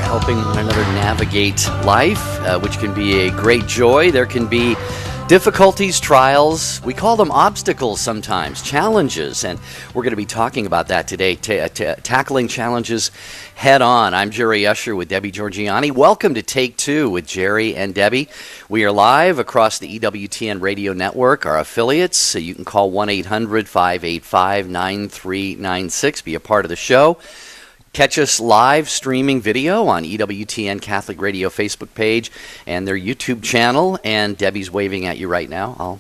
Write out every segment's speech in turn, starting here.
helping one another navigate life, which can be a great joy. There can be difficulties, trials. We call them obstacles sometimes, challenges, and we're going to be talking about that today, tackling challenges head on. I'm Jerry Usher with Debbie Georgiani. Welcome to Take Two with Jerry and Debbie. We are live across the EWTN radio network, our affiliates, so you can call 1-800-585-9396, be a part of the show. Catch us live streaming video on EWTN Catholic Radio Facebook page and their YouTube channel. And Debbie's waving at you right now. I'll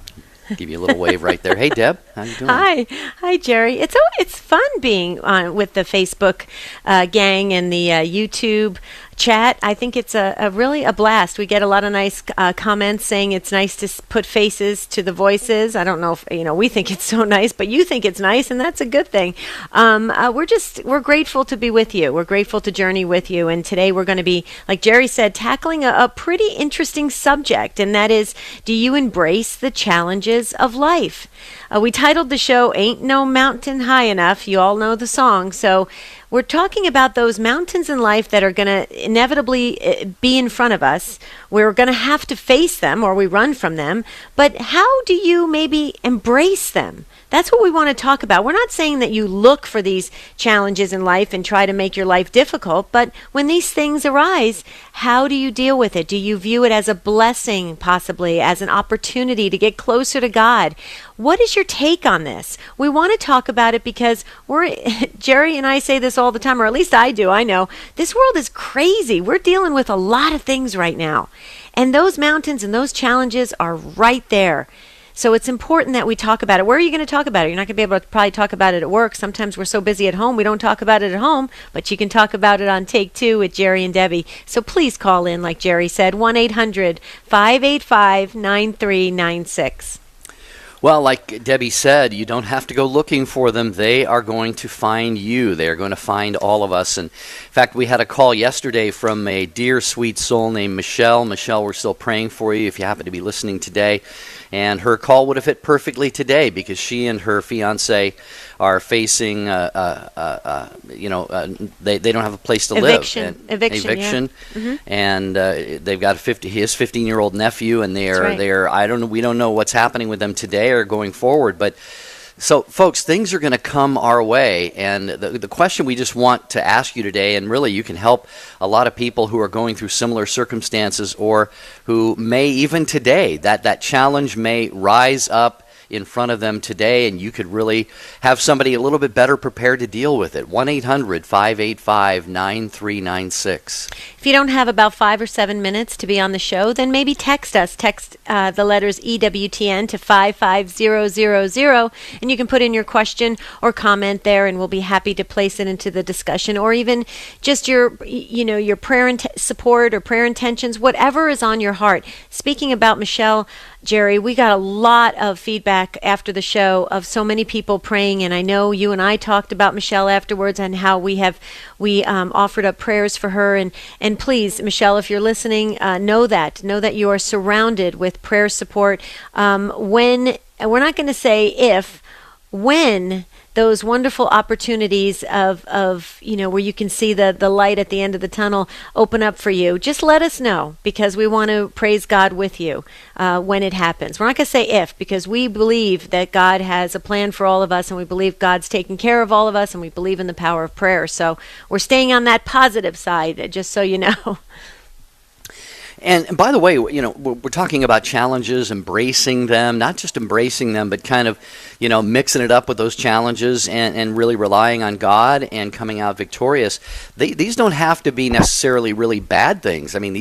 give you a little wave right there. Hey, Deb, how you doing? Hi, Jerry. It's fun being on with the Facebook gang and the YouTube chat. I think it's really a blast. We get a lot of nice comments saying it's nice to put faces to the voices. I don't know if we think it's so nice, but you think it's nice, and that's a good thing. We're grateful to be with you. We're grateful to journey with you, and today we're going to be, like Jerry said, tackling a pretty interesting subject, and that is, do you embrace the challenges of life? We titled the show "Ain't No Mountain High Enough." You all know the song, so we're talking about those mountains in life that are going to inevitably be in front of us. We're going to have to face them or we run from them. But how do you maybe embrace them? That's what we want to talk about. We're not saying that you look for these challenges in life and try to make your life difficult, but when these things arise, how do you deal with it? Do you view it as a blessing, possibly, as an opportunity to get closer to God? What is your take on this? We want to talk about it because Jerry and I say this all the time, or at least I do. I know this world is crazy. We're dealing with a lot of things right now, and those mountains and those challenges are right there. So it's important that we talk about it. Where are you going to talk about it? You're not going to be able to probably talk about it at work. Sometimes we're so busy at home we don't talk about it at home, but you can talk about it on Take Two with Jerry and Debbie. So please call in, like Jerry said, 1-800-585-9396. Well, like Debbie said, you don't have to go looking for them. They are going to find you. They are going to find all of us. And in fact, we had a call yesterday from a dear, sweet soul named Michelle. Michelle, we're still praying for you if you happen to be listening today. And her call would have fit perfectly today because she and her fiance are facing, they don't have a place to live. Eviction. Yeah. Mm-hmm. And they've got his 15-year-old nephew, and we don't know what's happening with them today or going forward, but so folks, things are going to come our way, and the question we just want to ask you today, and really you can help a lot of people who are going through similar circumstances or who may even today, that challenge may rise up in front of them today, and you could really have somebody a little bit better prepared to deal with it. 1-800-585-9396. If you don't have about 5 or 7 minutes to be on the show, then maybe text us. Text the letters EWTN to 55000, and you can put in your question or comment there, and we'll be happy to place it into the discussion, or even just your prayer support or prayer intentions, whatever is on your heart. Speaking about Michelle, Jerry, we got a lot of feedback after the show of so many people praying, and I know you and I talked about Michelle afterwards and how we offered up prayers for her. And please, Michelle, if you're listening, know that you are surrounded with prayer support. When we're not going to say if, when those wonderful opportunities of where you can see the light at the end of the tunnel open up for you, just let us know, because we want to praise God with you when it happens. We're not going to say if, because we believe that God has a plan for all of us, and we believe God's taking care of all of us, and we believe in the power of prayer. So we're staying on that positive side, just so you know. And by the way, we're talking about challenges, embracing them, not just embracing them, but kind of, mixing it up with those challenges and really relying on God and coming out victorious. These don't have to be necessarily really bad things. I mean,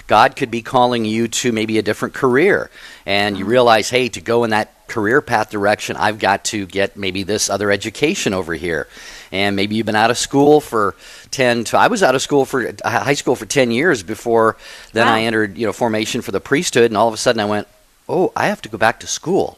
God could be calling you to maybe a different career, and you realize, hey, to go in that career path direction, I've got to get maybe this other education over here. And maybe you've been out of school for I was out of school for high school for 10 years before then. Wow. I entered, formation for the priesthood, and all of a sudden I went, oh, I have to go back to school.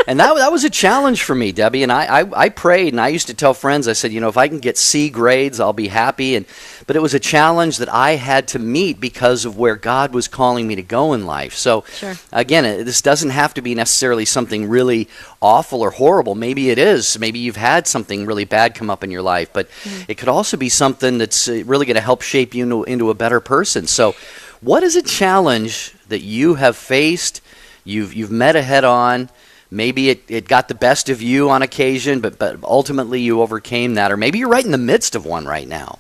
And that was a challenge for me, Debbie. And I prayed, and I used to tell friends, I said, if I can get C grades, I'll be happy. But it was a challenge that I had to meet because of where God was calling me to go in life. So, Sure. Again, this doesn't have to be necessarily something really awful or horrible. Maybe it is. Maybe you've had something really bad come up in your life. But it could also be something that's really going to help shape you into a better person. So what is a challenge that you have faced, you've met a head on? Maybe it got the best of you on occasion, but ultimately you overcame that. Or maybe you're right in the midst of one right now.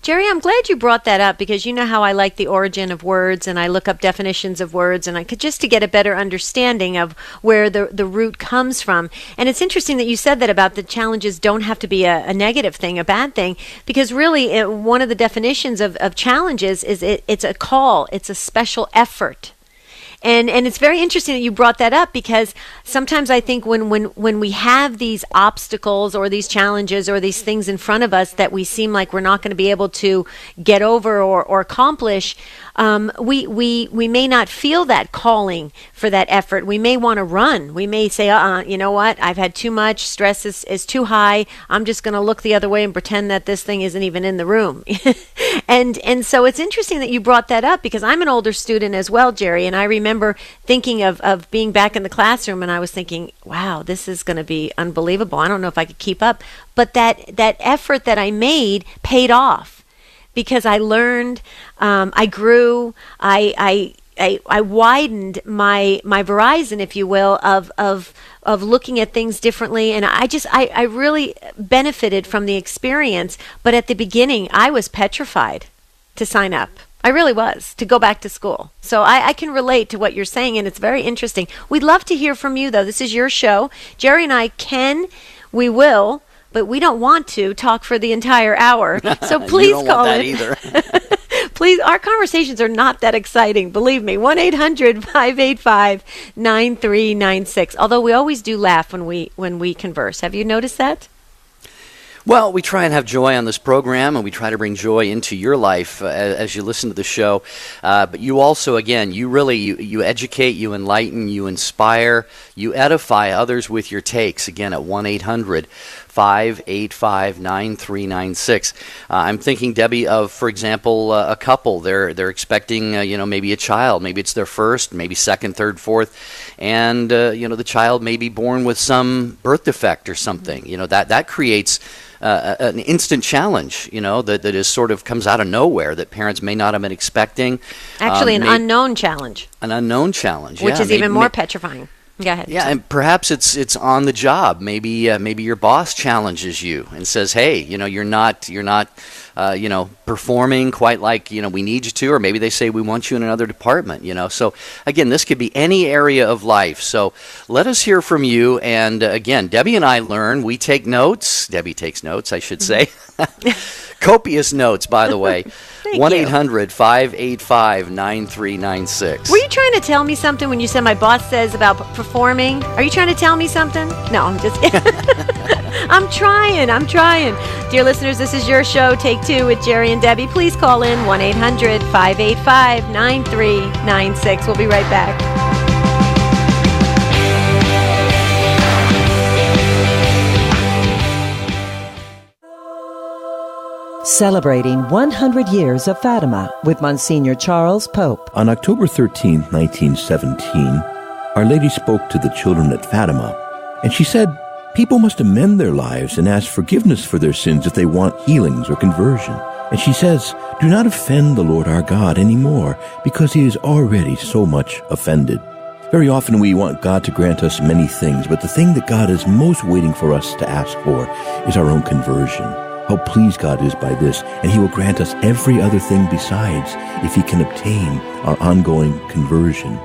Jerry, I'm glad you brought that up, because you know how I like the origin of words, and I look up definitions of words, and I could just to get a better understanding of where the root comes from. And it's interesting that you said that about the challenges don't have to be a negative thing, a bad thing, because really one of the definitions of challenges is it's a call, it's a special effort. And it's very interesting that you brought that up, because sometimes I think when we have these obstacles or these challenges or these things in front of us that we seem like we're not going to be able to get over or accomplish, we may not feel that calling for that effort. We may want to run. We may say, you know what? I've had too much. Stress is too high. I'm just going to look the other way and pretend that this thing isn't even in the room. And so it's interesting that you brought that up, because I'm an older student as well, Jerry, and I remember thinking of being back in the classroom, and I was thinking, wow, this is going to be unbelievable. I don't know if I could keep up. But that effort that I made paid off, because I learned, I grew, I widened my horizon, if you will, of looking at things differently, and I really benefited from the experience. But at the beginning, I was petrified to sign up. I really was, to go back to school. So I can relate to what you're saying, and it's very interesting. We'd love to hear from you, though. This is your show. Jerry and I we will, but we don't want to talk for the entire hour. So please you don't call want that in. either. Please, our conversations are not that exciting. Believe me, 1-800-585-9396. Although we always do laugh when we converse. Have you noticed that? Well, we try and have joy on this program, and we try to bring joy into your life as you listen to the show. But you also, again, you educate, you enlighten, you inspire, you edify others with your takes. Again, at 1-800-585-9396. I'm thinking, Debbie, of, for example, a couple. They're expecting, maybe a child. Maybe it's their first, maybe second, third, fourth, and the child may be born with some birth defect or something. That creates an instant challenge, that is sort of comes out of nowhere, that parents may not have been expecting. Actually, an unknown challenge. An unknown challenge, which is even more petrifying. Go ahead. Yeah, and perhaps it's on the job. Maybe your boss challenges you and says, "Hey, you're not performing quite like we need you to," or maybe they say, "We want you in another department." So again, this could be any area of life. So let us hear from you. And again, Debbie and I learn. We take notes. Debbie takes notes, I should say. Copious notes, by the way. 1-800-585-9396. Were you trying to tell me something when you said my boss says about performing? Are you trying to tell me something? No, I'm just I'm trying. Dear listeners, this is your show, Take Two with Jerry and Debbie. Please call in 1-800-585-9396. We'll be right back. Celebrating 100 years of Fatima with Monsignor Charles Pope. On October 13, 1917, Our Lady spoke to the children at Fatima, and she said, people must amend their lives and ask forgiveness for their sins if they want healings or conversion. And she says, do not offend the Lord our God anymore, because he is already so much offended. Very often we want God to grant us many things, but the thing that God is most waiting for us to ask for is our own conversion. How pleased God is by this, and he will grant us every other thing besides if he can obtain our ongoing conversion.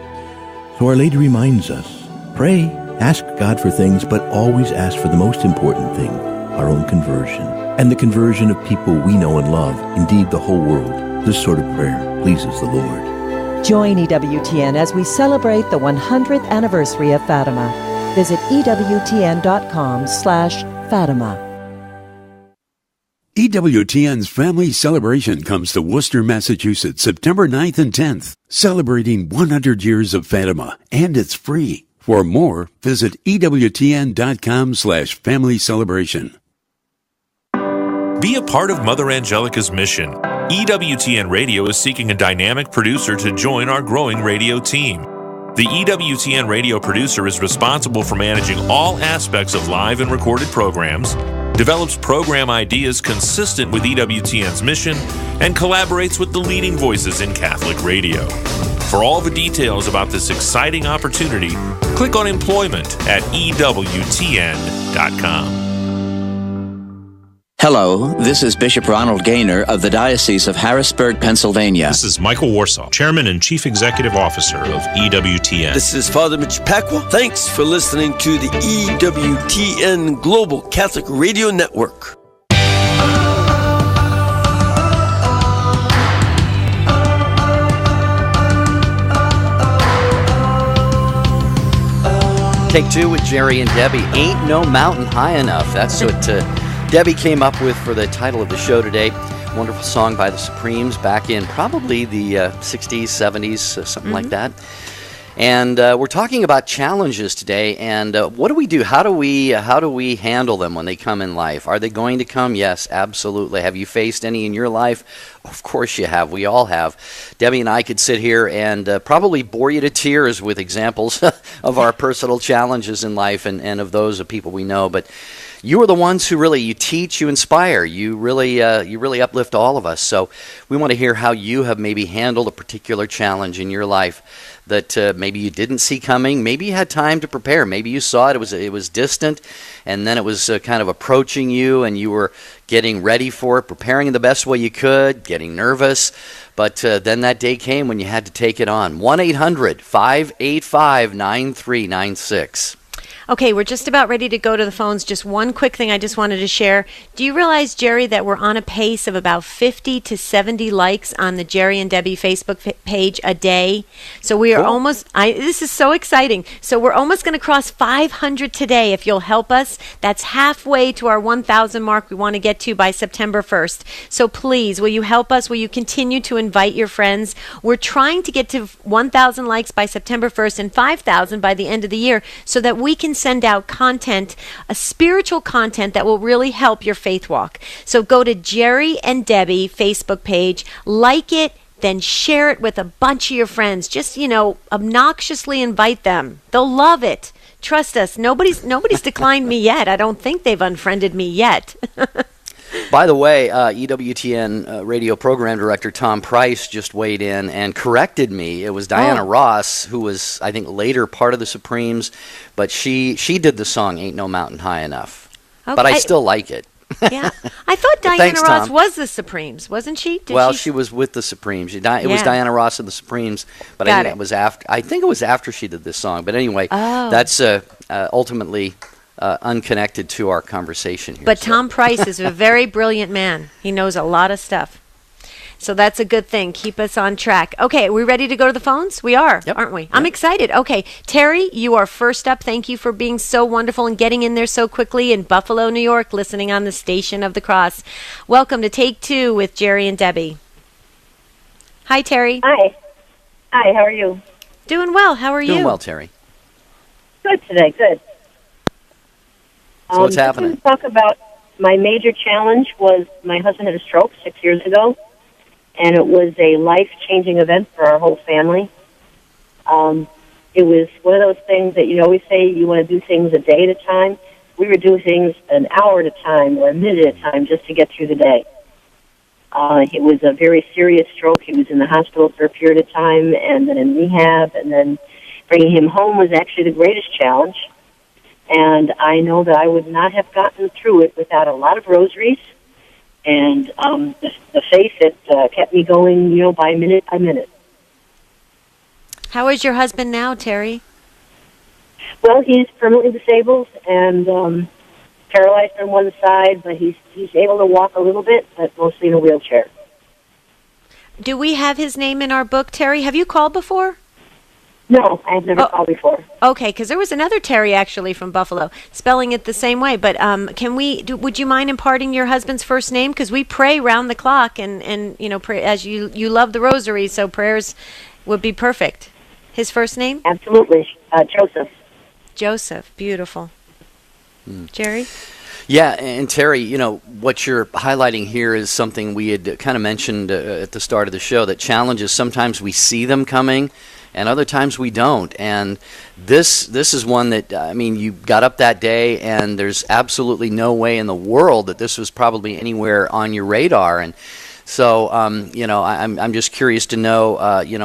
So Our Lady reminds us, pray, ask God for things, but always ask for the most important thing, our own conversion, and the conversion of people we know and love, indeed the whole world. This sort of prayer pleases the Lord. Join EWTN as we celebrate the 100th anniversary of Fatima. Visit EWTN.com/Fatima. EWTN's Family Celebration comes to Worcester, Massachusetts, September 9th and 10th, celebrating 100 years of Fatima, and it's free. For more, visit EWTN.com/family celebration. Be a part of Mother Angelica's mission. EWTN Radio is seeking a dynamic producer to join our growing radio team. The EWTN radio producer is responsible for managing all aspects of live and recorded programs, develops program ideas consistent with EWTN's mission, and collaborates with the leading voices in Catholic radio. For all the details about this exciting opportunity, click on employment at EWTN.com. Hello, this is Bishop Ronald Gaynor of the Diocese of Harrisburg, Pennsylvania. This is Michael Warsaw, Chairman and Chief Executive Officer of EWTN. This is Father Mitch Pacwa. Thanks for listening to the EWTN Global Catholic Radio Network. Take Two with Jerry and Debbie. Ain't No Mountain High Enough. That's what Debbie came up with for the title of the show today. Wonderful song by the Supremes back in probably the 60s, 70s, something like that. And we're talking about challenges today. And what do we do? How do we handle them when they come in life? Are they going to come? Yes, absolutely. Have you faced any in your life? Of course you have. We all have. Debbie and I could sit here and probably bore you to tears with examples of our personal challenges in life and of those of people we know. But you are the ones who really, you teach, you inspire, you really uplift all of us. So we want to hear how you have maybe handled a particular challenge in your life that maybe you didn't see coming. Maybe you had time to prepare. Maybe you saw it was distant, and then it was kind of approaching you, and you were getting ready for it, preparing in the best way you could, getting nervous. But then that day came when you had to take it on. 1-800-585-9396. Okay, we're just about ready to go to the phones. Just one quick thing I just wanted to share. Do you realize, Jerry, that we're on a pace of about 50 to 70 likes on the Jerry and Debbie Facebook page a day? So we are this is so exciting. So we're almost going to cross 500 today if you'll help us. That's halfway to our 1,000 mark we want to get to by September 1st. So please, will you help us? Will you continue to invite your friends? We're trying to get to 1,000 likes by September 1st and 5,000 by the end of the year so that we can send out content, a spiritual content that will really help your faith walk. So go to Jerry and Debbie Facebook page, like it, then share it with a bunch of your friends. Just, obnoxiously invite them. They'll love it. Trust us. Nobody's declined me yet. I don't think they've unfriended me yet. By the way, EWTN radio program director Tom Price just weighed in and corrected me. It was Diana Ross, who was, I think, later part of the Supremes, but she did the song Ain't No Mountain High Enough. Okay. But I still like it. Yeah. I thought Diana Ross was the Supremes, wasn't she? She was with the Supremes. It was Diana Ross and the Supremes, but I think it was after she did this song. But anyway, that's ultimately unconnected to our conversation here. But Tom Price is a very brilliant man. He knows a lot of stuff. So that's a good thing. Keep us on track. Okay, are we ready to go to the phones? We are, aren't we? Yep. I'm excited. Okay, Terry, you are first up. Thank you for being so wonderful and getting in there so quickly in Buffalo, New York, listening on the Station of the Cross. Welcome to Take Two with Jerry and Debbie. Hi, Terry. Hi, how are you? Doing well. How are you? Doing well, Terry. Good today, good. So what's happening? I want to talk about my major challenge was my husband had a stroke 6 years ago, and it was a life-changing event for our whole family. It was one of those things that you always say you want to do things a day at a time. We were doing things an hour at a time or a minute at a time just to get through the day. It was a very serious stroke. He was in the hospital for a period of time and then in rehab, and then bringing him home was actually the greatest challenge. And I know that I would not have gotten through it without a lot of rosaries and the faith that kept me going, by minute by minute. How is your husband now, Terry? Well, he's permanently disabled and paralyzed on one side, but he's able to walk a little bit, but mostly in a wheelchair. Do we have his name in our book, Terry? Have you called before? No, I've never called before. Okay, because there was another Terry actually from Buffalo, spelling it the same way. But would you mind imparting your husband's first name? Because we pray round the clock, and pray, as you love the rosary, so prayers would be perfect. His first name? Absolutely, Joseph. Joseph. Beautiful. Jerry? Yeah, and Terry, what you're highlighting here is something we had kind of mentioned at the start of the show, that challenges, sometimes we see them coming and other times we don't. And this is one that, you got up that day and there's absolutely no way in the world that this was probably anywhere on your radar. And so, I'm just curious to know,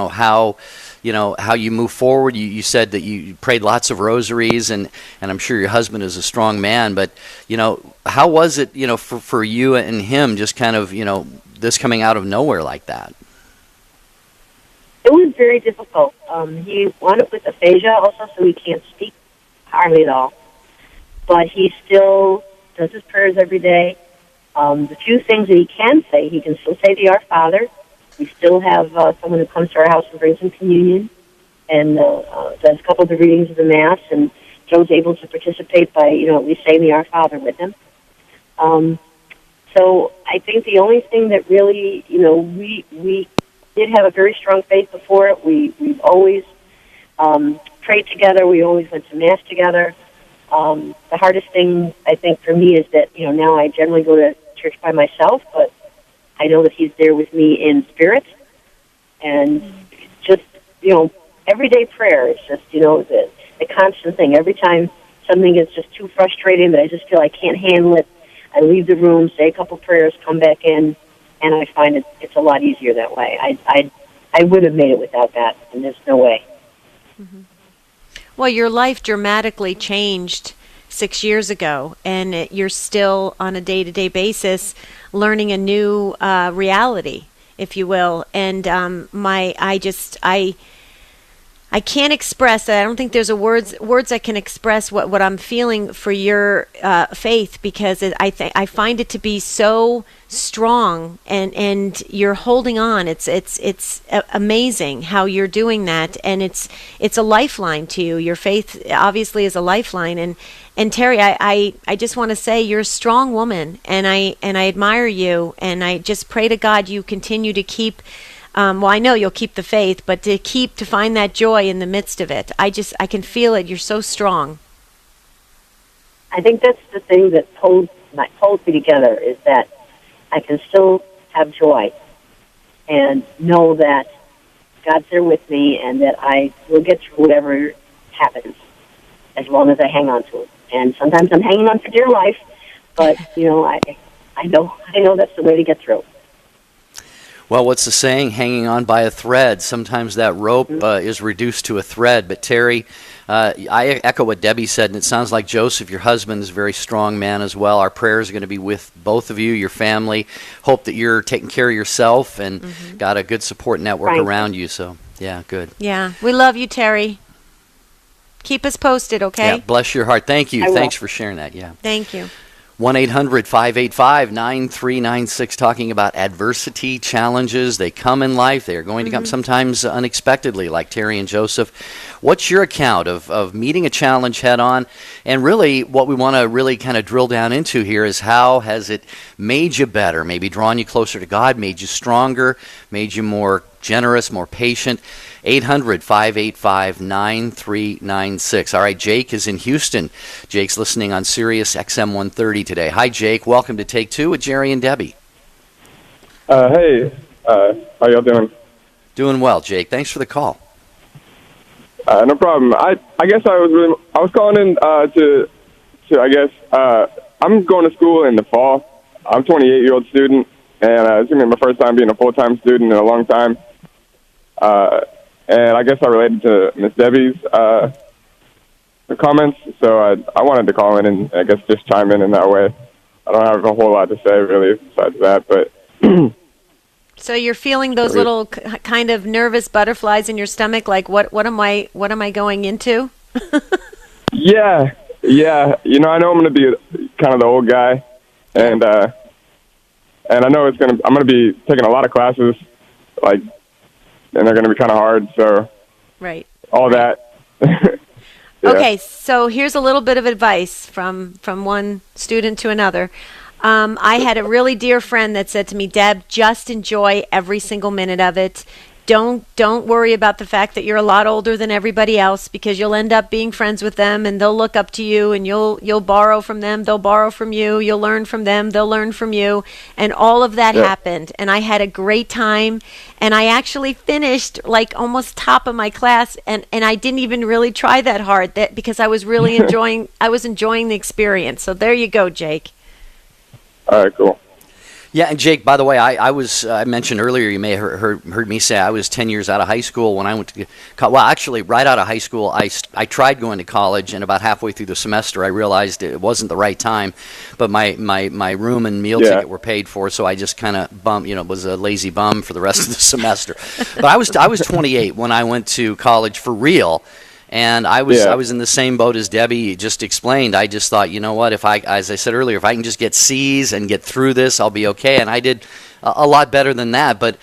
how you move forward. You said that you prayed lots of rosaries, and I'm sure your husband is a strong man. But how was it, for you and him, just kind of, this coming out of nowhere like that? It was very difficult. He wound up with aphasia also, so he can't speak hardly at all. But he still does his prayers every day. The few things that he can still say the Our Father. We still have someone who comes to our house and brings him communion and does a couple of the readings of the Mass, and Joe's able to participate by, at least saying the Our Father with him. So I think the only thing that really, we did have a very strong faith before it. We've always prayed together. We always went to Mass together. The hardest thing, I think, for me is that, now I generally go to church by myself, but I know that he's there with me in spirit. And just, everyday prayer is just, the constant thing. Every time something gets just too frustrating that I just feel I can't handle it, I leave the room, say a couple prayers, come back in, and I find it's a lot easier that way. I would have made it without that, and there's no way. Mm-hmm. Well, your life dramatically changed 6 years ago, and you're still on a day-to-day basis learning a new reality, if you will. And I can't express that. I don't think there's words that can express what I'm feeling for your faith, because I find it to be so strong, and you're holding on. It's amazing how you're doing that, and it's a lifeline to you. Your faith obviously is a lifeline, and Terry, I just want to say you're a strong woman, and I admire you, and I just pray to God you continue to keep. Well, I know you'll keep the faith, but to find that joy in the midst of it. I can feel it. You're so strong. I think that's the thing that holds me together, is that I can still have joy and know that God's there with me, and that I will get through whatever happens as long as I hang on to it. And sometimes I'm hanging on for dear life, but I know that's the way to get through. Well, what's the saying? Hanging on by a thread. Sometimes that rope is reduced to a thread. But Terry, I echo what Debbie said, and it sounds like Joseph, your husband, is a very strong man as well. Our prayers are going to be with both of you, your family. Hope that you're taking care of yourself and got a good support network around you. So, yeah, good. Yeah, we love you, Terry. Keep us posted, okay? Yeah, bless your heart. Thank you. I will. Thanks for sharing that. Yeah. Thank you. 1-800-585-9396, talking about adversity, challenges. They come in life. They are going to come sometimes unexpectedly, like Terry and Joseph. What's your account of meeting a challenge head on? And really, what we want to really kind of drill down into here is, how has it made you better, maybe drawn you closer to God, made you stronger, made you more generous, more patient? 800-585-9396. All right, Jake is in Houston. Jake's listening on Sirius XM 130 today. Hi, Jake. Welcome to Take Two with Jerry and Debbie. Hey, how y'all doing? Doing well, Jake. Thanks for the call. No problem. I guess I was calling in to I guess I'm going to school in the fall. I'm a 28-year-old student, and it's gonna be my first time being a full-time student in a long time. And I guess I related to Miss Debbie's comments, so I wanted to call in and I guess just chime in that way. I don't have a whole lot to say really besides that, but. So you're feeling those little kind of nervous butterflies in your stomach, like what am I going into? Yeah. I know I'm going to be kind of the old guy, and I know I'm going to be taking a lot of classes, and they're going to be kind of hard, so right. All that. Yeah. Okay, so here's a little bit of advice from one student to another. I had a really dear friend that said to me, Deb, just enjoy every single minute of it. don't worry about the fact that you're a lot older than everybody else, because you'll end up being friends with them, and they'll look up to you, and you'll borrow from them, they'll borrow from you, you'll learn from them, they'll learn from you. And all of that happened, and I had a great time, and I actually finished like almost top of my class, and I didn't even really try that hard, because I was really enjoying the experience. So there you go, Jake. All right, cool. Yeah, and Jake, by the way, I mentioned earlier, you may have heard me say I was 10 years out of high school when I went to well, actually, right out of high school, I tried going to college, and about halfway through the semester, I realized it wasn't the right time, but my room and meal ticket were paid for, so I just kind of was a lazy bum for the rest of the semester. But I was 28 when I went to college for real. And I was in the same boat as Debbie just explained. I just thought, you know what, as I said earlier, if I can just get C's and get through this, I'll be okay. And I did a lot better than that. But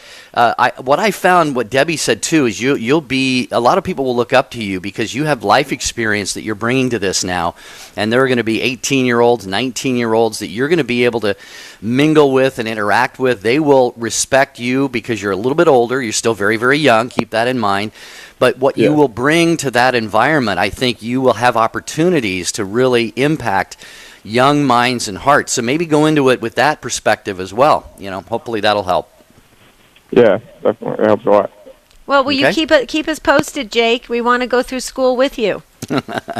what I found, what Debbie said too, is you'll be, a lot of people will look up to you because you have life experience that you're bringing to this now. And there are going to be 18-year-olds, 19-year-olds that you're going to be able to mingle with and interact with. They will respect you because you're a little bit older. You're still very, very young. Keep that in mind. But what you will bring to that environment, I think you will have opportunities to really impact young minds and hearts. So maybe go into it with that perspective as well. Hopefully that'll help. Yeah, definitely. It helps a lot. Well, will you keep us posted, Jake? We want to go through school with you.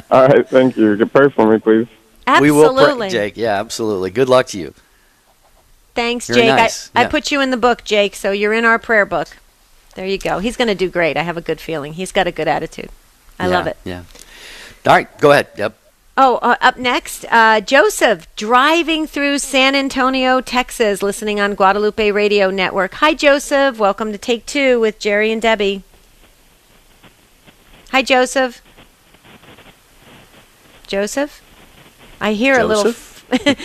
All right, thank you. You pray for me, please. Absolutely. We will pray, Jake. Yeah, absolutely. Good luck to you. Thanks, Very Jake. nice. I put you in the book, Jake, so you're in our prayer book. There you go. He's going to do great. I have a good feeling. He's got a good attitude. I love it. Yeah. All right, go ahead. Yep. Oh, up next, Joseph, driving through San Antonio, Texas, listening on Guadalupe Radio Network. Hi, Joseph. Welcome to Take Two with Jerry and Debbie. Hi, Joseph. Joseph? I hear Joseph? a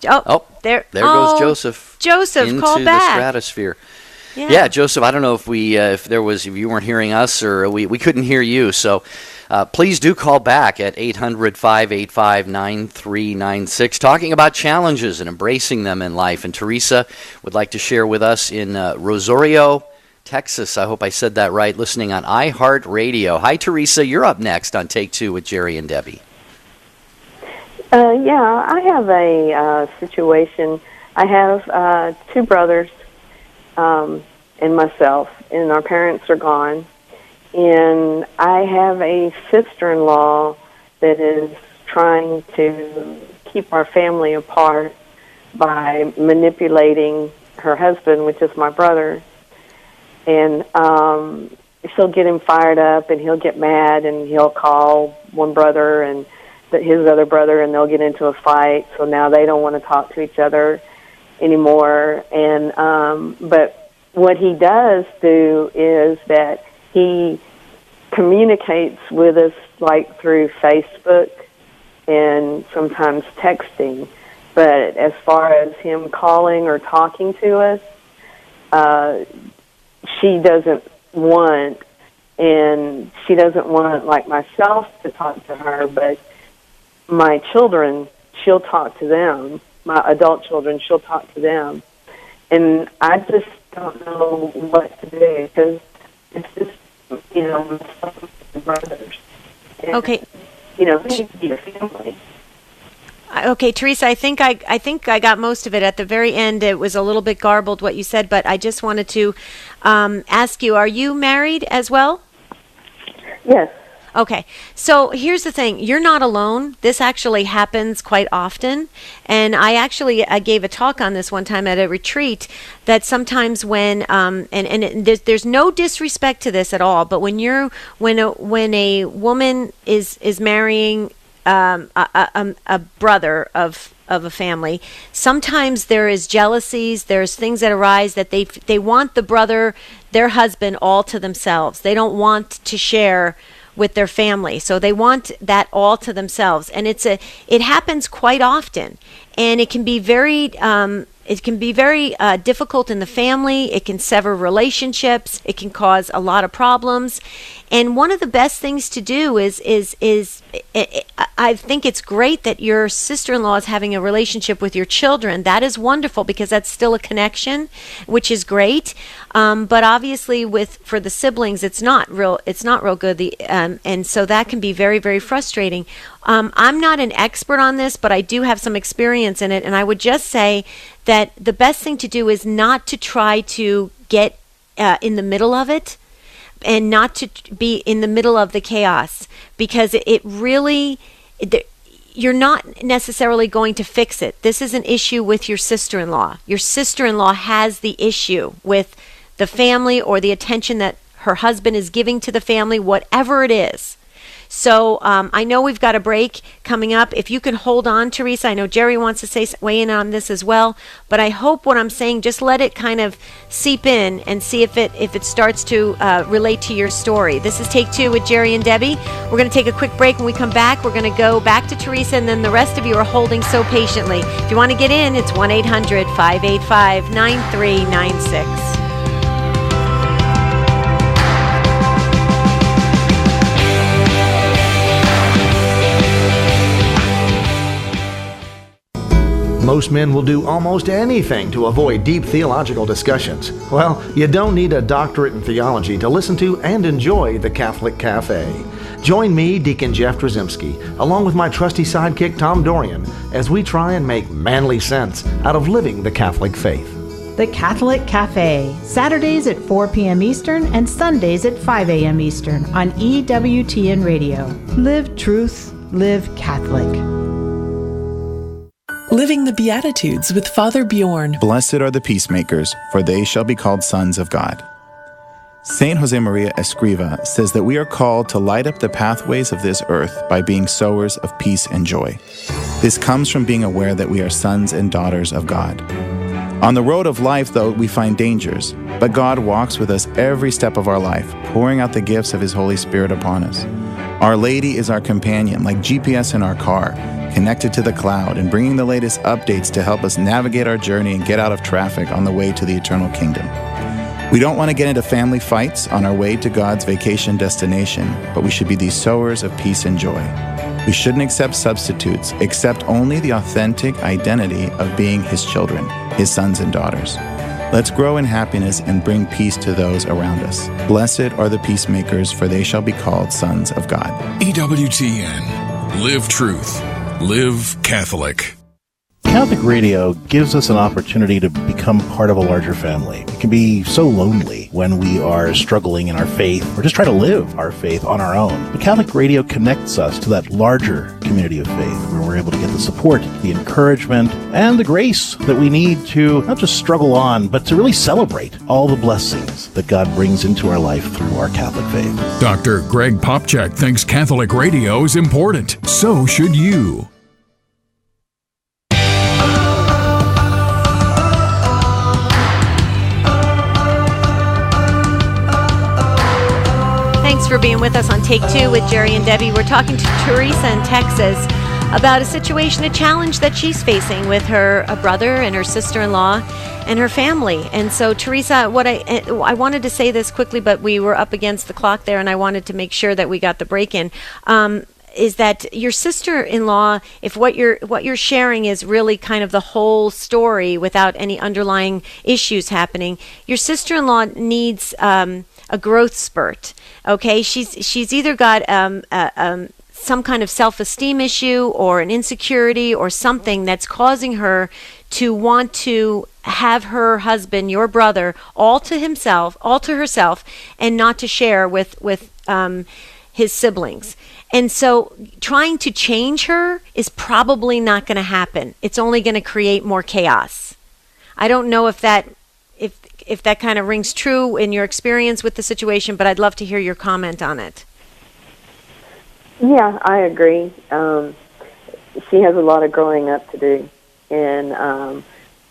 little... there goes Joseph. Joseph, call back. Into the stratosphere. Yeah, Joseph, I don't know if you weren't hearing us or we couldn't hear you, so please do call back at 800-585-9396, talking about challenges and embracing them in life. And Teresa would like to share with us in Rosario, Texas. I hope I said that right, listening on iHeartRadio. Hi, Teresa, you're up next on Take Two with Jerry and Debbie. I have a situation. I have two brothers and myself, and our parents are gone. And I have a sister-in-law that is trying to keep our family apart by manipulating her husband, which is my brother. And she'll get him fired up, and he'll get mad, and he'll call one brother and his other brother, and they'll get into a fight. So now they don't want to talk to each other anymore. And but what he does do is that he communicates with us like through Facebook and sometimes texting. But as far as him calling or talking to us, she doesn't want, and she doesn't want like myself to talk to her, but my children, she'll talk to them. My adult children, she'll talk to them. And I just don't know what to do because it's just, myself and brothers. And, okay. We need to be a family. Okay, Teresa, I think I got most of it. At the very end, it was a little bit garbled what you said, but I just wanted to ask you, are you married as well? Yes. Okay, so here's the thing. You're not alone. This actually happens quite often. And I gave a talk on this one time at a retreat that sometimes when, there's no disrespect to this at all, but when a woman is marrying a brother of a family, sometimes there is jealousies, there's things that arise that they want the brother, their husband, all to themselves. They don't want to share with their family, so they want that all to themselves, and it happens quite often, and it can be very difficult in the family. It can sever relationships. It can cause a lot of problems, and one of the best things to do is I think it's great that your sister-in-law is having a relationship with your children. That is wonderful because that's still a connection, which is great. But obviously, for the siblings, it's not real good. And so that can be very, very frustrating. I'm not an expert on this, but I do have some experience in it. And I would just say that the best thing to do is not to try to get in the middle of it, and not to be in the middle of the chaos, because you're not necessarily going to fix it. This is an issue with your sister-in-law. Your sister-in-law has the issue with the family or the attention that her husband is giving to the family, whatever it is. So I know we've got a break coming up. If you can hold on, Teresa, I know Jerry wants to weigh in on this as well, but I hope what I'm saying, just let it kind of seep in and see if it starts to relate to your story. This is Take Two with Jerry and Debbie. We're going to take a quick break. When we come back, we're going to go back to Teresa, and then the rest of you are holding so patiently. If you want to get in, it's 1-800-585-9396. Most men will do almost anything to avoid deep theological discussions. Well, you don't need a doctorate in theology to listen to and enjoy the Catholic Cafe. Join me, Deacon Jeff Drzymski, along with my trusty sidekick Tom Dorian, as we try and make manly sense out of living the Catholic faith. The Catholic Cafe, Saturdays at 4 p.m. Eastern and Sundays at 5 a.m. Eastern on EWTN Radio. Live truth, live Catholic. Living the Beatitudes with Father Bjorn. Blessed are the peacemakers, for they shall be called sons of God. Saint Josemaria Escriva says that we are called to light up the pathways of this earth by being sowers of peace and joy. This comes from being aware that we are sons and daughters of God. On the road of life, though, we find dangers, but God walks with us every step of our life, pouring out the gifts of His Holy Spirit upon us. Our Lady is our companion, like GPS in our car, connected to the cloud and bringing the latest updates to help us navigate our journey and get out of traffic on the way to the eternal kingdom. We don't want to get into family fights on our way to God's vacation destination, but we should be these sowers of peace and joy. We shouldn't accept substitutes, accept only the authentic identity of being His children, His sons and daughters. Let's grow in happiness and bring peace to those around us. Blessed are the peacemakers, for they shall be called sons of God. EWTN. Live truth. Live Catholic. Catholic radio gives us an opportunity to become part of a larger family. It can be so lonely when we are struggling in our faith or just try to live our faith on our own. But Catholic radio connects us to that larger community of faith where we're able to get the support, the encouragement, and the grace that we need to not just struggle on, but to really celebrate all the blessings that God brings into our life through our Catholic faith. Dr. Greg Popchak thinks Catholic radio is important. So should you. Thanks for being with us on Take Two with Jerry and Debbie. We're talking to Teresa in Texas about a situation, a challenge that she's facing with her brother and her sister-in-law and her family. And so, Teresa, what I wanted to say this quickly, but we were up against the clock there, and I wanted to make sure that we got the break in. Is that your sister-in-law, if what you're sharing is really kind of the whole story without any underlying issues happening, your sister-in-law needs a growth spurt. Okay, she's either got some kind of self-esteem issue or an insecurity or something that's causing her to want to have her husband, your brother, all to herself, and not to share with his siblings. And so trying to change her is probably not going to happen. It's only going to create more chaos. I don't know if that kind of rings true in your experience with the situation, but I'd love to hear your comment on it. Yeah, I agree. She has a lot of growing up to do. And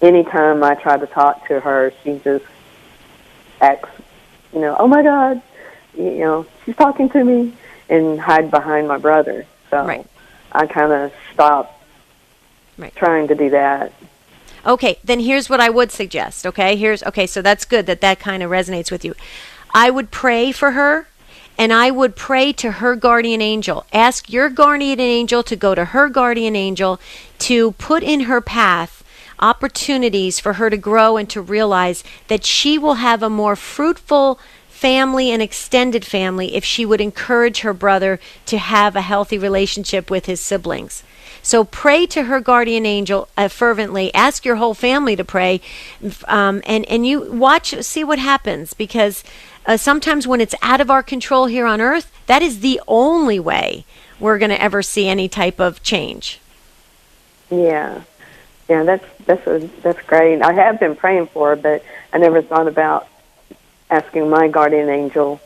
anytime I try to talk to her, she just acts, oh my God, she's talking to me, and hide behind my brother. So right. I kind of stopped trying to do that. Okay, then here's what I would suggest, okay? So that's good that kind of resonates with you. I would pray for her and I would pray to her guardian angel. Ask your guardian angel to go to her guardian angel to put in her path opportunities for her to grow and to realize that she will have a more fruitful family and extended family if she would encourage her brother to have a healthy relationship with his siblings. So pray to her guardian angel fervently. Ask your whole family to pray, and you watch, see what happens, because sometimes when it's out of our control here on earth, that is the only way we're going to ever see any type of change. Yeah, that's great. I have been praying for her, but I never thought about asking my guardian angel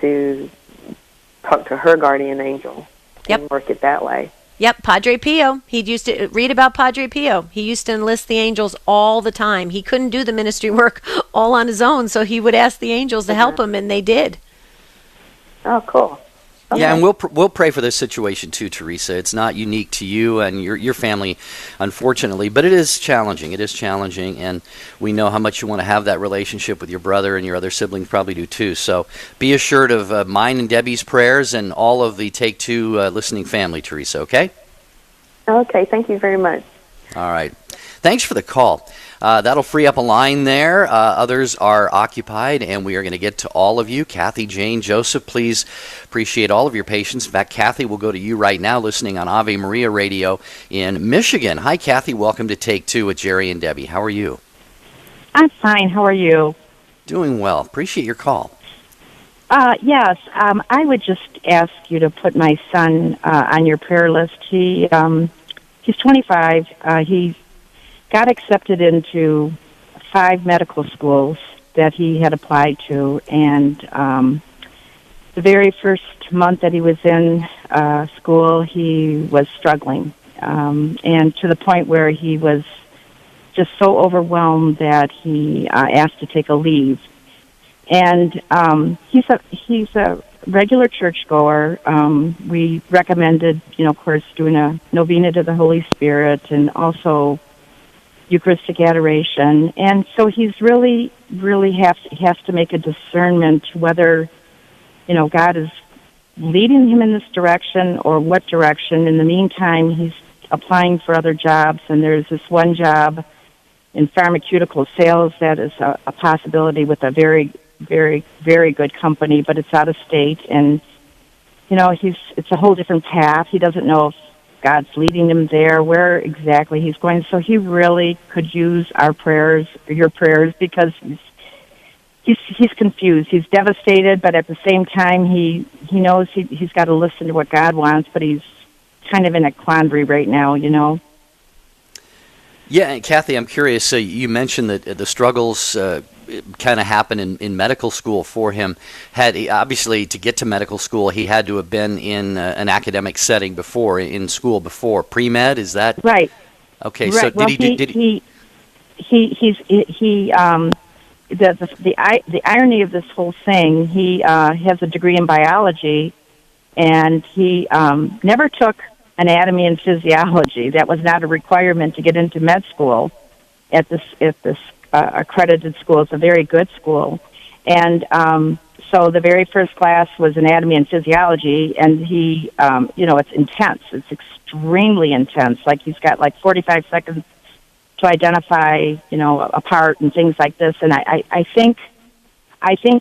to talk to her guardian angel and work it that way. Yep, Padre Pio. He used to read about Padre Pio. He used to enlist the angels all the time. He couldn't do the ministry work all on his own, so he would ask the angels to help him, and they did. Oh, cool. Okay. Yeah, and we'll pray for this situation too, Teresa. It's not unique to you and your family, unfortunately, but it is challenging. It is challenging, and we know how much you want to have that relationship with your brother, and your other siblings probably do too. So be assured of mine and Debbie's prayers and all of the Take Two listening family, Teresa, okay? Okay, thank you very much. All right. Thanks for the call. That'll free up a line there. Others are occupied, and we are going to get to all of you. Kathy, Jane, Joseph, please appreciate all of your patience. In fact, Kathy, we'll go to you right now listening on Ave Maria Radio in Michigan. Hi, Kathy. Welcome to Take Two with Jerry and Debbie. How are you? I'm fine. How are you? Doing well. Appreciate your call. Yes, I would just ask you to put my son on your prayer list. He's 25. He got accepted into 5 medical schools that he had applied to, and the very first month that he was in school, he was struggling, and to the point where he was just so overwhelmed that he asked to take a leave. And he's a regular churchgoer. We recommended, of course, doing a novena to the Holy Spirit and also Eucharistic adoration. And so he's really has to make a discernment whether, God is leading him in this direction or what direction. In the meantime, he's applying for other jobs, and there's this one job in pharmaceutical sales that is a possibility with a very, very, very good company, but it's out of state, and it's a whole different path. He doesn't know if God's leading him there, where exactly he's going. So he really could use our prayers, your prayers, because he's confused. He's devastated, but at the same time, he knows he's got to listen to what God wants, but he's kind of in a quandary right now, Yeah, and Kathy, I'm curious. So you mentioned that the struggles kind of happened in medical school for him. Obviously, to get to medical school, he had to have been in an academic setting before, in school before. Pre-med, is that right? Okay, right. so well, the irony of this whole thing, he has a degree in biology, and he never took anatomy and physiology. That was not a requirement to get into med school at this accredited school. It's a very good school. And so the very first class was anatomy and physiology, and he, it's intense. It's extremely intense. Like he's got 45 seconds to identify, a part and things like this. And I think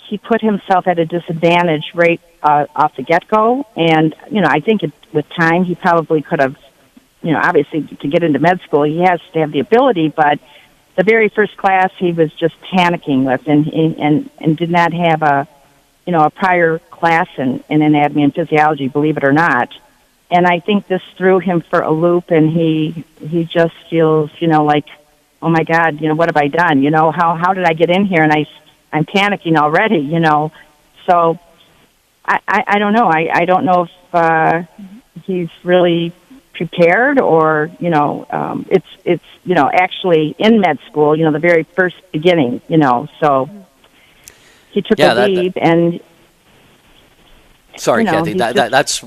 he put himself at a disadvantage right off the get-go. And, I think with time he probably could have, obviously to get into med school he has to have the ability, but the very first class he was just panicking with and did not have a prior class in anatomy and physiology, believe it or not. And I think this threw him for a loop, and he just feels, like, oh my God, what have I done? How did I get in here? And I'm panicking already, So I don't know. I don't know if he's really prepared, or it's actually in med school, the very first beginning, so he took a leave, and sorry, Kathy. That's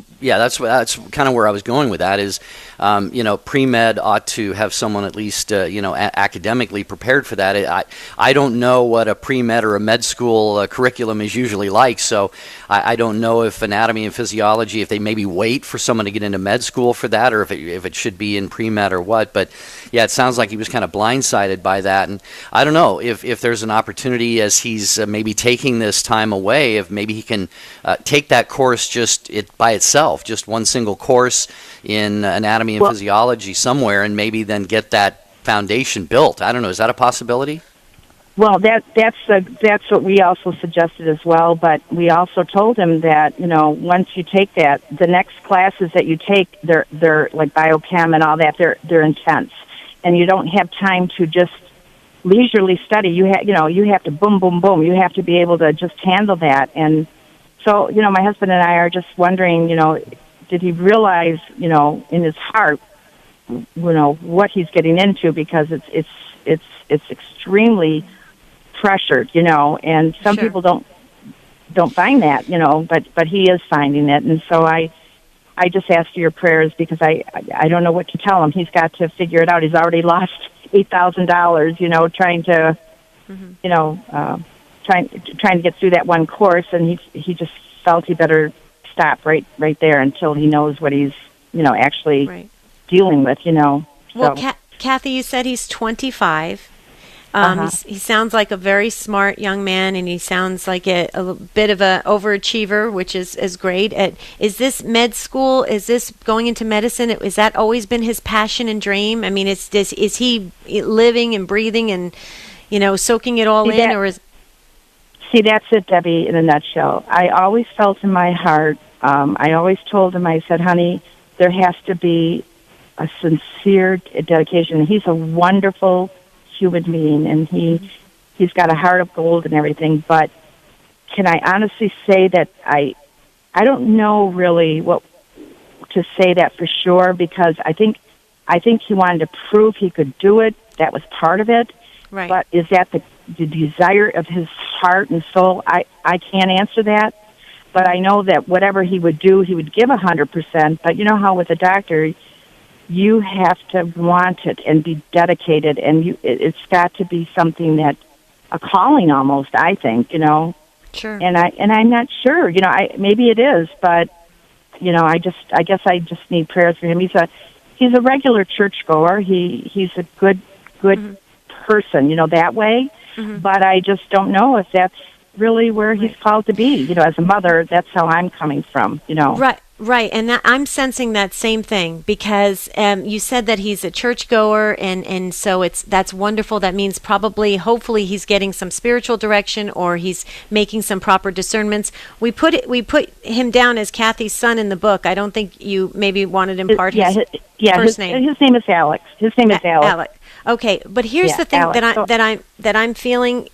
kind of where I was going with that. Is pre-med ought to have someone at least, academically prepared for that. I don't know what a pre-med or a med school curriculum is usually like, so I don't know if anatomy and physiology, if they maybe wait for someone to get into med school for that, or if it should be in pre-med or what. But yeah, it sounds like he was kind of blindsided by that, and I don't know if there's an opportunity as he's maybe taking this time away, if maybe he can take that course by itself, just one single course in anatomy and physiology somewhere, and maybe then get that foundation built. I don't know. Is that a possibility? Well, that's what we also suggested as well. But we also told him that once you take that, the next classes that you take, they're like biochem and all that. They're intense, and you don't have time to just leisurely study. You have to boom, boom, boom. You have to be able to just handle that. And so my husband and I are just wondering, did he realize in his heart what he's getting into, because it's extremely pressured, and some people don't find that, but he is finding it. And so I just ask for your prayers, because I don't know what to tell him. He's got to figure it out. He's already lost $8,000, trying to, trying to get through that one course, and he just felt he better stop right there until he knows what he's, actually dealing with, Well, So. Kathy, you said he's 25. He sounds like a very smart young man, and he sounds like a bit of an overachiever, which is great. Is this med school? Is this going into medicine? Has that always been his passion and dream? I mean, is he living and breathing and soaking it all in, or is? See, that's it, Debbie, in a nutshell. I always felt in my heart. I always told him. I said, "Honey, there has to be a sincere dedication." He's a wonderful human being, and he's got a heart of gold and everything, but can I honestly say that I don't know really what to say that for sure, because I think he wanted to prove he could do it. That was part of it. Right. But is that the desire of his heart and soul? I can't answer that, but I know that whatever he would do, he would give 100%. But you know how with a doctor, you have to want it and be dedicated, and it's got to be something that a calling almost, I think, Sure. And I'm not sure, maybe it is, but I guess I just need prayers for him. He's a regular churchgoer. He's a good person, that way. But I just don't know if that's really where he's called to be. As a mother, that's how I'm coming from. Right, and I'm sensing that same thing, because you said that he's a churchgoer, and so that's wonderful. That means hopefully he's getting some spiritual direction, or he's making some proper discernments. We put him down as Kathy's son in the book. I don't think you maybe wanted to impart his first name. His name is Alex. Alex. Okay, but here's the thing Alex. that I'm feeling,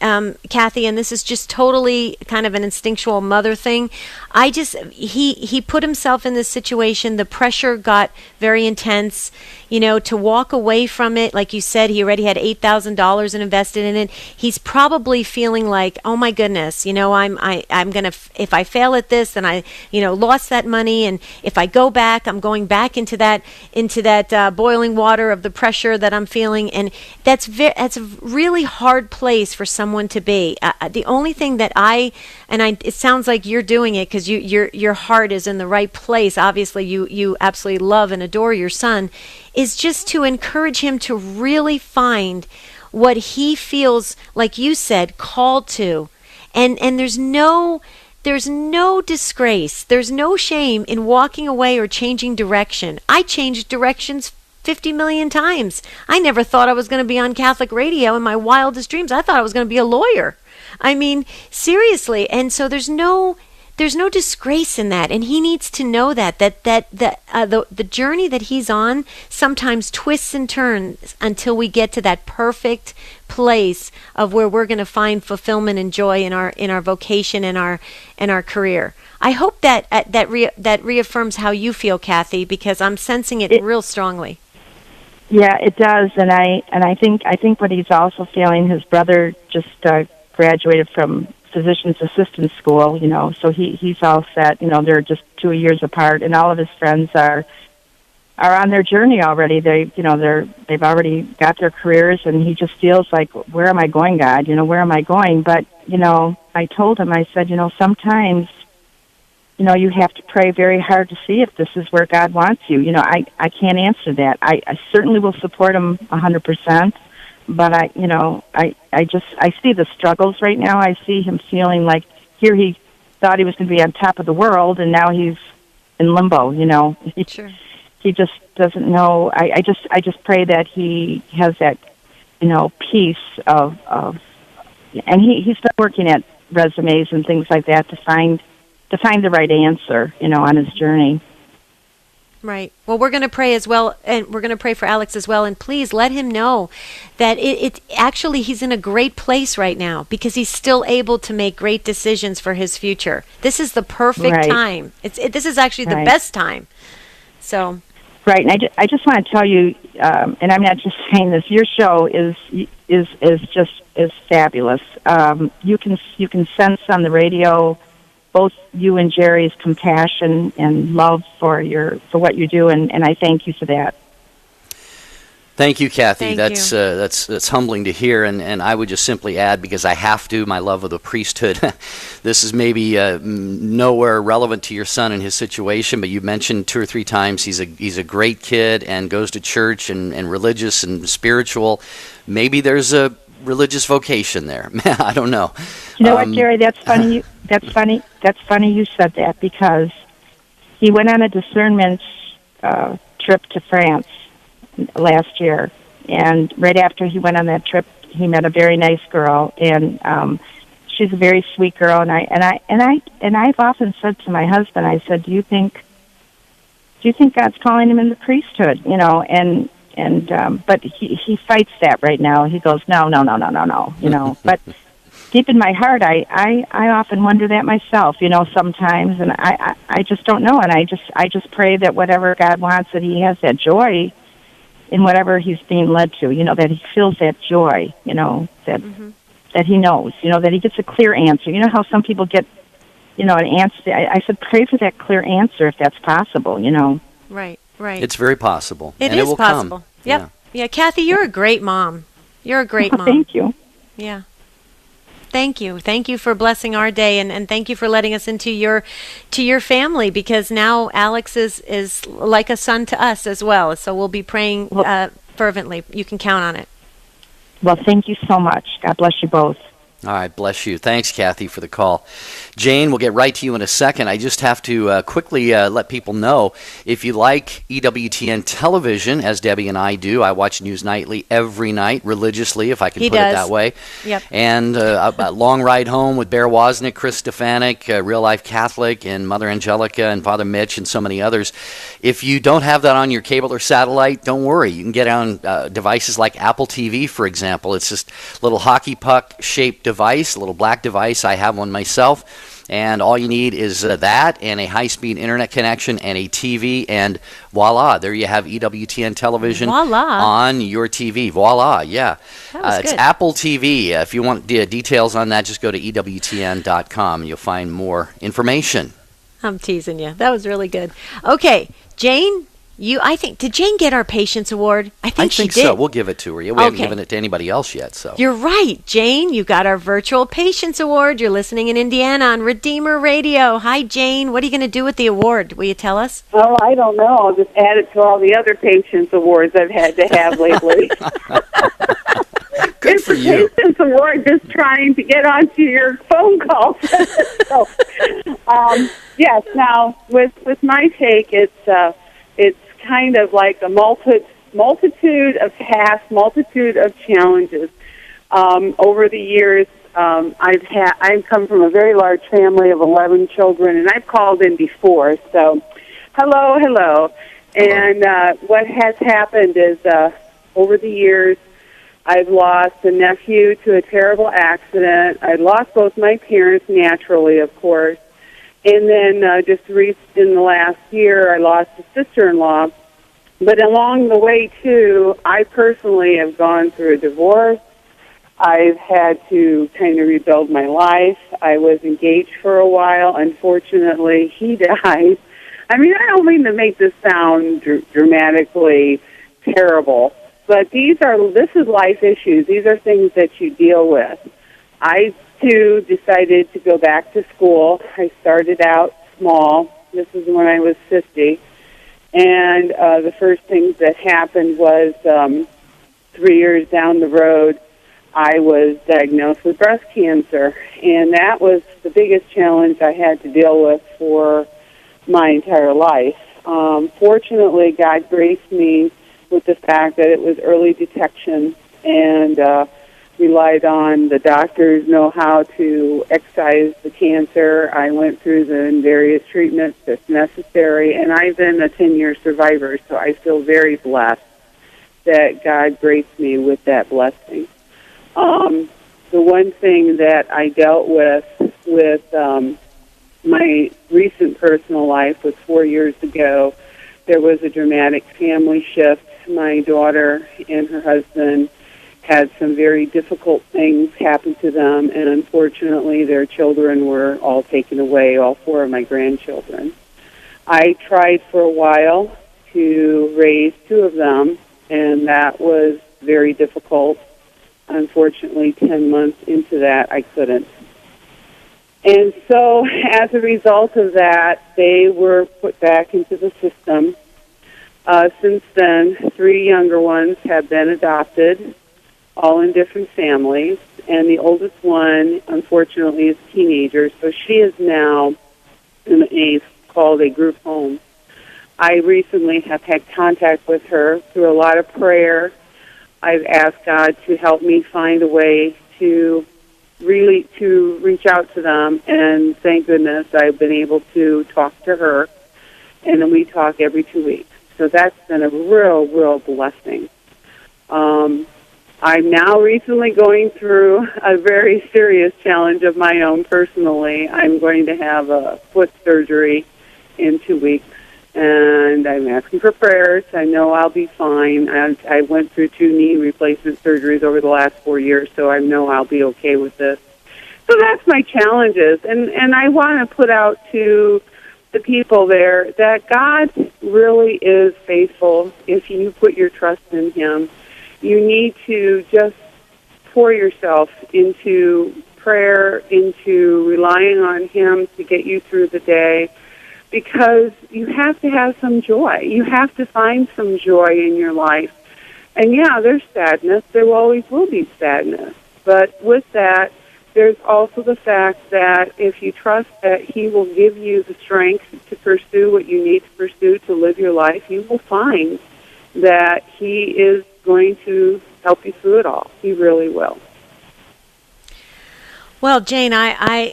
Kathy, and this is just totally kind of an instinctual mother thing. He put himself in this situation. The pressure got very intense. To walk away from it, like you said, he already had $8,000 invested in it. He's probably feeling like, oh my goodness, I'm gonna, if I fail at this, then I lost that money, and if I go back, I'm going back into that boiling water of the pressure that I'm feeling, and that's a really hard place for someone to be. The only thing that it sounds like you're doing it because your heart is in the right place. Obviously, you absolutely love and adore your son. Is just to encourage him to really find what he feels, like you said, called to. And there's no disgrace, there's no shame in walking away or changing direction. I changed directions 50 million times. I never thought I was going to be on Catholic radio in my wildest dreams. I thought I was going to be a lawyer. I mean, seriously. And so there's no disgrace in that, and he needs to know that the journey that he's on sometimes twists and turns until we get to that perfect place of where we're going to find fulfillment and joy in our vocation and our career. I hope that reaffirms how you feel, Kathy, because I'm sensing it real strongly. Yeah, it does, and I think what he's also feeling. His brother just graduated from physician's assistant school, so he's all set. They're just 2 years apart, and all of his friends are are on their journey already. They've already got their careers, and he just feels like, where am I going, God? Where am I going? But I told him, I said, sometimes, you have to pray very hard to see if this is where God wants you. I can't answer that. I certainly will support him 100%, but I see the struggles right now. I see him feeling like here he thought he was going to be on top of the world, and now he's in limbo. Sure. He just doesn't know. I just pray that he has that, peace of, and he's been working at resumes and things like that to find the right answer, on his journey. Right. Well, we're going to pray as well, and we're going to pray for Alex as well. And please let him know that it actually he's in a great place right now because he's still able to make great decisions for his future. This is the perfect time. This is actually the best time. So. Right, and I just want to tell you, and I'm not just saying this. Your show is fabulous. You can sense on the radio both you and Jerry's compassion and love for what you do, and I thank you for that. Thank you, Kathy. Thank you. That's humbling to hear, and I would just simply add, because I have to, my love of the priesthood. This is maybe nowhere relevant to your son and his situation, but you mentioned 2 or 3 times he's a great kid and goes to church and religious and spiritual. Maybe there's a religious vocation there. I don't know. You know what, Jerry? That's funny. That's funny you said that, because he went on a discernment trip to France last year, and right after he went on that trip, he met a very nice girl, and she's a very sweet girl. And I've often said to my husband, I said, do you think God's calling him in the priesthood? But he fights that right now. He goes, no. But deep in my heart, I often wonder that myself, sometimes, and I just don't know. And I just pray that whatever God wants, that he has that joy in whatever he's being led to, that he feels that joy, that he knows, that he gets a clear answer. You know how some people get, an answer. I said, pray for that clear answer if that's possible, Right, right. It's very possible. It and is it will possible. Come. Yep. Yeah, Kathy, you're a great mom. You're a great mom. Thank you. Yeah. Thank you. Thank you for blessing our day, and thank you for letting us into your family, because now Alex is like a son to us as well. So we'll be praying fervently. You can count on it. Well, thank you so much. God bless you both. All right, bless you. Thanks, Kathy, for the call. Jane, we'll get right to you in a second. I just have to quickly let people know, if you like EWTN television, as Debbie and I do, I watch News Nightly every night, religiously, if I can put it that way. Yep. And a Long Ride Home with Bear Wozniak, Chris Stefanik, Real Life Catholic, and Mother Angelica, and Father Mitch, and so many others. If you don't have that on your cable or satellite, don't worry. You can get it on devices like Apple TV, for example. It's just a little hockey puck-shaped device, a little black device. I have one myself, and all you need is that and a high-speed internet connection and a TV, and voila, there you have EWTN television on your TV. Voila, yeah. It's Apple TV. If you want details on that, just go to EWTN.com and you'll find more information. I'm teasing you. That was really good. Okay, Jane, did Jane get our Patience Award? I think she did. So. We'll give it to her. We haven't given it to anybody else yet. So you're right, Jane. You got our virtual Patience Award. You're listening in Indiana on Redeemer Radio. Hi, Jane. What are you going to do with the award? Will you tell us? Oh, I don't know. I'll just add it to all the other Patience Awards I've had to have lately. Good for you. Patience Award, just trying to get onto your phone calls. So, yes. Now, with my take, it's kind of like a multitude of tasks, multitude of challenges. Over the years, I've come from a very large family of 11 children, and I've called in before. So, hello. And what has happened is, over the years, I've lost a nephew to a terrible accident. I lost both my parents naturally, of course. And then in the last year, I lost a sister-in-law. But along the way, too, I personally have gone through a divorce. I've had to kind of rebuild my life. I was engaged for a while. Unfortunately, he died I mean, I don't mean to make this sound dramatically terrible, but this is life issues. These are things that you deal with. I, too, decided to go back to school. I started out small. This is when I was 50. And the first things that happened was 3 years down the road, I was diagnosed with breast cancer. And that was the biggest challenge I had to deal with for my entire life. Fortunately, God graced me with the fact that it was early detection and relied on the doctors know how to excise the cancer. I went through the various treatments that's necessary, and I've been a 10-year survivor, so I feel very blessed that God graced me with that blessing. The one thing that I dealt with my recent personal life was 4 years ago. There was a dramatic family shift. My daughter and her husband had some very difficult things happen to them, and unfortunately their children were all taken away, all four of my grandchildren. I tried for a while to raise two of them, and that was very difficult. Unfortunately, 10 months into that, I couldn't. And so as a result of that, they were put back into the system. Since then, 3 younger ones have been adopted, all in different families, and the oldest one, unfortunately, is a teenager, so she is now in called a group home. I recently have had contact with her through a lot of prayer. I've asked God to help me find a way to reach out to them, and thank goodness I've been able to talk to her, and then we talk every 2 weeks. So that's been a real blessing. I'm now recently going through a very serious challenge of my own personally. I'm going to have a foot surgery in 2 weeks, and I'm asking for prayers. I know I'll be fine. I went through 2 knee replacement surgeries over the last 4 years, so I know I'll be okay with this. So that's my challenges, and I want to put out to the people there that God really is faithful if you put your trust in Him. You need to just pour yourself into prayer, into relying on Him to get you through the day, because you have to have some joy. You have to find some joy in your life. And yeah, there's sadness. There always will be sadness. But with that, there's also the fact that if you trust that He will give you the strength to pursue what you need to pursue to live your life, you will find that He is going to help you through it all. He really will. Well, Jane,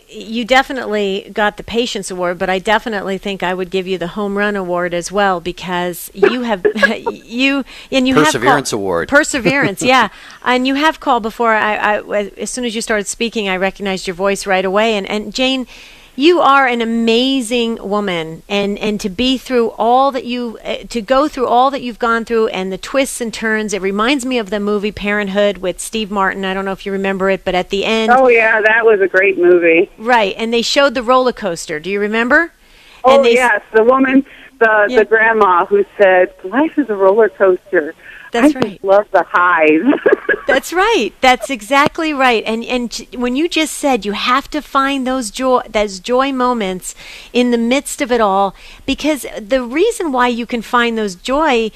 you definitely got the Patience Award, but I definitely think I would give you the Home Run Award as well, because you have Perseverance Award. Perseverance, yeah. And you have called before. I as soon as you started speaking, I recognized your voice right away. And Jane, you are an amazing woman, and to be through all that to go through all that you've gone through and the twists and turns. It reminds me of the movie Parenthood with Steve Martin. I don't know if you remember it, but at the end. Oh yeah, that was a great movie. Right, and they showed the roller coaster. Do you remember? Oh yes, the woman, the grandma who said, "Life is a roller coaster." That's I right. just love the highs. That's right. That's exactly right. And when you just said you have to find those joy moments in the midst of it all, because the reason why you can find those joy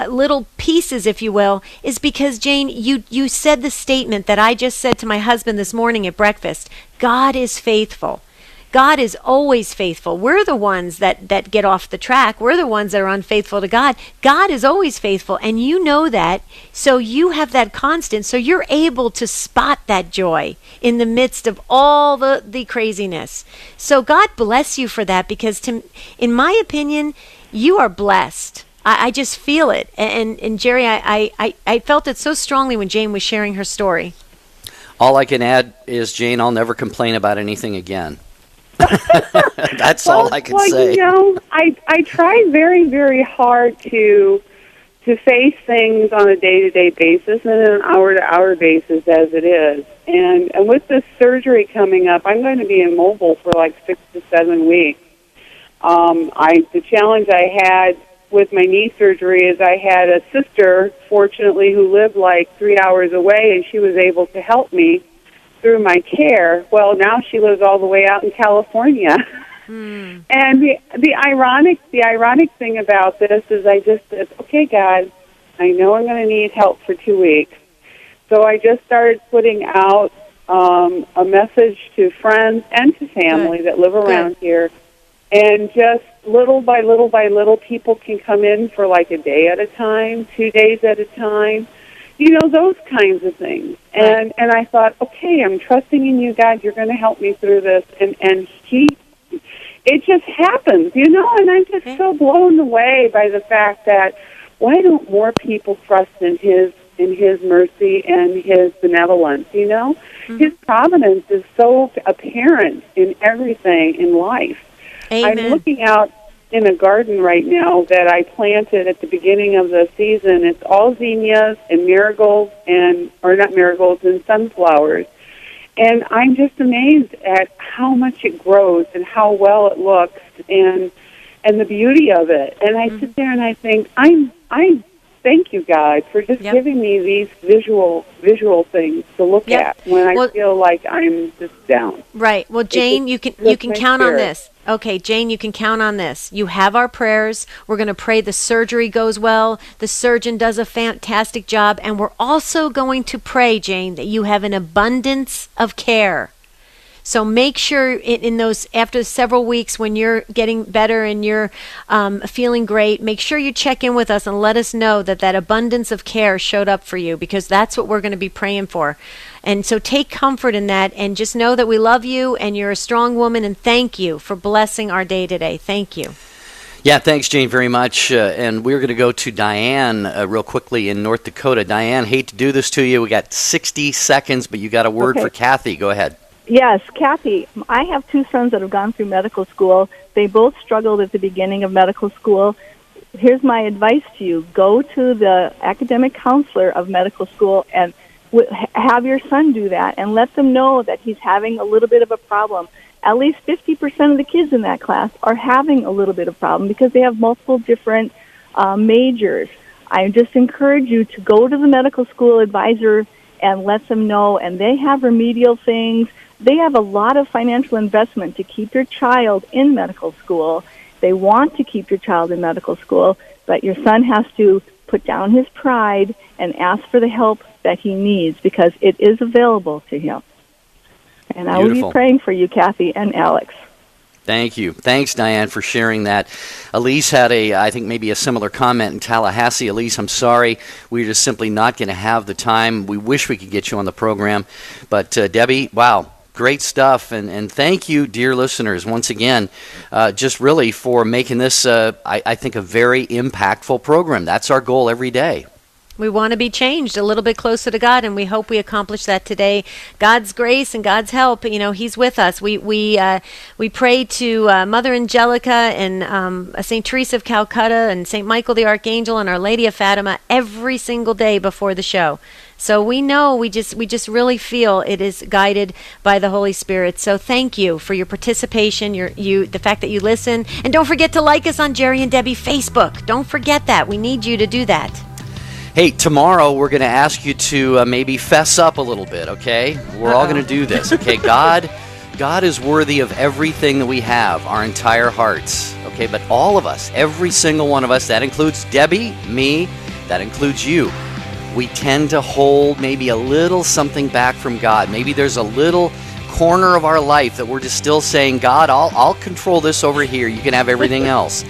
little pieces, if you will, is because, Jane, you said the statement that I just said to my husband this morning at breakfast. God is faithful. God is always faithful. We're the ones that get off the track. We're the ones that are unfaithful to God. God is always faithful, and you know that, so you have that constant, so you're able to spot that joy in the midst of all the craziness. So God bless you for that, because in my opinion, you are blessed. I just feel it. And Jerry, I felt it so strongly when Jane was sharing her story. All I can add is, Jane, I'll never complain about anything again. That's all I can say. You know, I try very, very hard to face things on a day-to-day basis and an hour-to-hour basis as it is. And with this surgery coming up, I'm going to be immobile for like 6 to 7 weeks. The challenge I had with my knee surgery is I had a sister, fortunately, who lived like 3 hours away, and she was able to help me through my care. Well, now she lives all the way out in California. And the ironic thing about this is I just said, okay, God, I know I'm going to need help for 2 weeks. So I just started putting out a message to friends and to family that live around here. And just little by little, people can come in for like a day at a time, 2 days at a time, those kinds of things. And I thought, okay, I'm trusting in you, God. You're going to help me through this. And it just happens, and I'm just so blown away by the fact that why don't more people trust in His mercy and His benevolence, His providence is so apparent in everything in life. Amen. I'm looking out in a garden right now that I planted at the beginning of the season. It's all zinnias and marigolds and sunflowers. And I'm just amazed at how much it grows and how well it looks and the beauty of it. And I sit there and I think, I thank you, God, for just giving me these visual things to look at when I feel like I'm just down. Right. Well, Jane, you can count on this. Okay, Jane, you can count on this. You have our prayers. We're going to pray the surgery goes well. The surgeon does a fantastic job. And we're also going to pray, Jane, that you have an abundance of care. So make sure in those, after several weeks when you're getting better and you're feeling great, make sure you check in with us and let us know that abundance of care showed up for you, because that's what we're going to be praying for. And so take comfort in that, and just know that we love you and you're a strong woman, and thank you for blessing our day today. Thank you. Yeah, thanks, Jane, very much. And we're going to go to Diane real quickly in North Dakota. Diane, hate to do this to you. We got 60 seconds, but you got a word for Kathy. Go ahead. Yes, Kathy, I have two sons that have gone through medical school. They both struggled at the beginning of medical school. Here's my advice to you. Go to the academic counselor of medical school and have your son do that, and let them know that he's having a little bit of a problem. At least 50% of the kids in that class are having a little bit of problem because they have multiple different majors. I just encourage you to go to the medical school advisor and let them know, and they have remedial things. They have a lot of financial investment to keep your child in medical school. They want to keep your child in medical school, but your son has to put down his pride and ask for the help that he needs, because it is available to him. And I will be praying for you, Kathy and Alex. Thank you. Thanks, Diane, for sharing that. Elise had I think maybe a similar comment in Tallahassee. Elise, I'm sorry. We're just simply not going to have the time. We wish we could get you on the program. But Debbie, wow, great stuff. And thank you, dear listeners, once again, just really for making this, I think, a very impactful program. That's our goal every day. We want to be changed a little bit closer to God, and we hope we accomplish that today. God's grace and God's help, He's with us. We pray to Mother Angelica and St. Teresa of Calcutta and St. Michael the Archangel and Our Lady of Fatima every single day before the show. So we know, we just really feel it is guided by the Holy Spirit. So thank you for your participation, the fact that you listen, and don't forget to like us on Jerry and Debbie Facebook. Don't forget that. We need you to do that. Hey, tomorrow we're going to ask you to maybe fess up a little bit, okay? We're all going to do this, okay? God is worthy of everything that we have, our entire hearts, okay? But all of us, every single one of us, that includes Debbie, me, that includes you. We tend to hold maybe a little something back from God. Maybe there's a little corner of our life that we're just still saying, God, I'll control this over here. You can have everything else.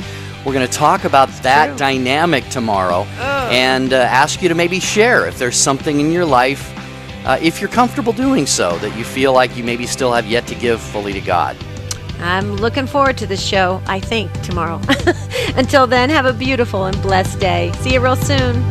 We're going to talk about that dynamic tomorrow and ask you to maybe share if there's something in your life, if you're comfortable doing so, that you feel like you maybe still have yet to give fully to God. I'm looking forward to this show, I think, tomorrow. Until then, have a beautiful and blessed day. See you real soon.